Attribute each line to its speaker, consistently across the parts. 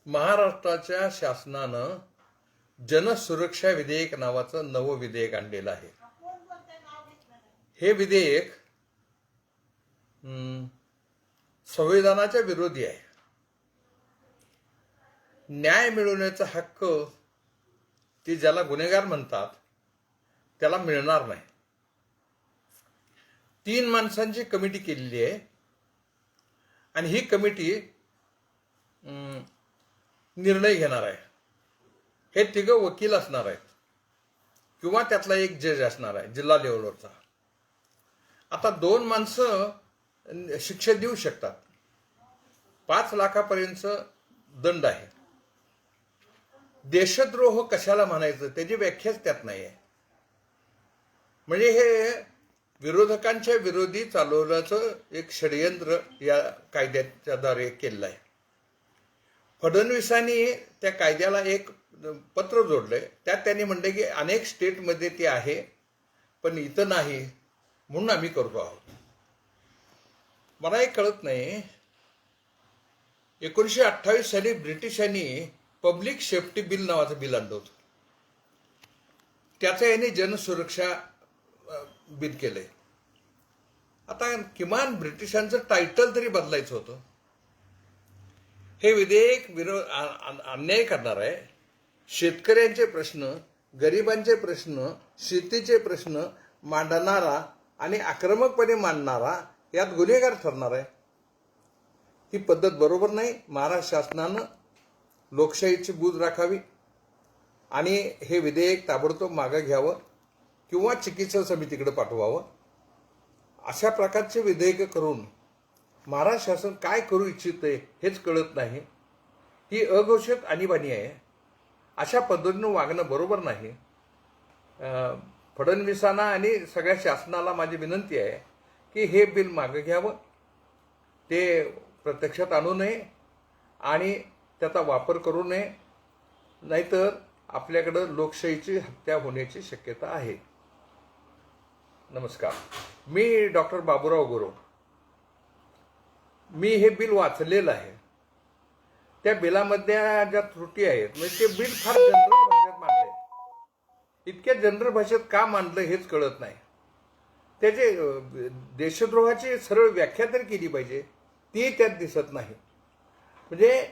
Speaker 1: महाराष्ट्राच्या शासनानं जनसुरक्षा विधेयक नावाचं नवं विधेयक आणलेलं आहे. हे विधेयक संविधानाच्या विरोधी आहे. न्याय मिळवण्याचा हक्क ते ज्याला गुन्हेगार म्हणतात त्याला मिळणार नाही. 3 माणसांची कमिटी केलेली आहे आणि ही कमिटी निर्णय घेणार आहे. हे 3 वकील असणार आहेत किंवा त्यातला एक जज असणार आहे जिल्हा लेवलवरचा. आता 2 माणसं शिक्षा देऊ शकतात. 5 लाखापर्यंत दंड आहे. देशद्रोह कशाला म्हणायचं त्याची व्याख्याच त्यात नाही आहे. म्हणजे हे विरोधकांच्या विरोधी चालवल्याचं एक षडयंत्र या कायद्याच्या द्वारे केलेलं आहे. फडणवीसांनी त्या कायद्याला एक पत्र जोडलंय. त्यात त्यांनी म्हणले की अनेक स्टेटमध्ये ते आहे पण इथं नाही म्हणून आम्ही करतो आहोत. मला हे कळत नाही. 1928 साली ब्रिटिशांनी पब्लिक सेफ्टी बिल नावाचं बिल आणलं होतं. त्याचं यांनी जनसुरक्षा बिल केलंय. आता किमान ब्रिटिशांचं टायटल तरी बदलायचं होतं. हे विधेयक अन्याय करणार आहे. शेतकऱ्यांचे प्रश्न, गरिबांचे प्रश्न, शेतीचे प्रश्न मांडणारा आणि आक्रमकपणे मांडणारा यात गुन्हेगार ठरणार आहे. ही पद्धत बरोबर नाही. महाराष्ट्र शासनानं लोकशाहीची बूज राखावी आणि हे विधेयक ताबडतोब मागे घ्यावं किंवा चिकित्सा समितीकडे पाठवावं. अशा प्रकारचे विधेयक करून महाराष्ट्र शासन काय करू इच्छिते हेच कळत नाही. ही अघोषित आणीबाणी आहे. अशा पद्धतीनं वागणं बरोबर नाही. फडणवीसांना आणि सगळ्या शासनाला माझी विनंती आहे की हे बिल मागे घ्यावं, ते प्रत्यक्षात आणू नये आणि त्याचा वापर करू नये. नाहीतर आपल्याकडं लोकशाहीची हत्या होण्याची शक्यता आहे. नमस्कार. मी डॉक्टर बाबूराव गुरव. मी हे बिल वाचलेलं आहे. त्या बिलामधल्या ज्या त्रुटी आहेत म्हणजे ते बिल फार जनरल भाषेत मांडलंय. इतक्या जनरल भाषेत का मांडलं हेच कळत नाही. त्याचे देशद्रोहाची सरळ व्याख्या तरी केली पाहिजे, ती त्यात दिसत नाही. म्हणजे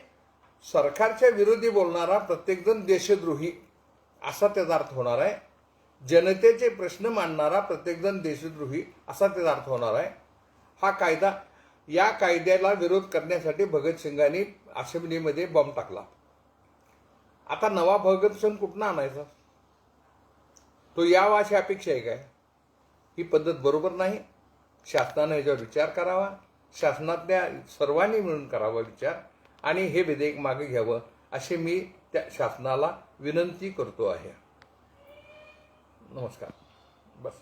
Speaker 1: सरकारच्या विरोधी बोलणारा प्रत्येकजण देशद्रोही असा त्याचा अर्थ होणार आहे. जनतेचे प्रश्न मांडणारा प्रत्येकजण देशद्रोही असा त्याचा अर्थ होणार आहे. हा कायदा, या कायद्याला विरोध करण्यासाठी भगतसिंगांनी असेंब्लीमध्ये बॉम्ब टाकला. आता नवा भगतसिंग कुठनं आणायचा? तो यावा अशी अपेक्षा आहे काय? ही पद्धत बरोबर नाही. शासनानं याच्यावर विचार करावा. शासनातल्या सर्वांनी मिळून करावा विचार आणि हे विधेयक मागे घ्यावं अशी मी त्या शासनाला विनंती करतो आहे. नमस्कार. बस.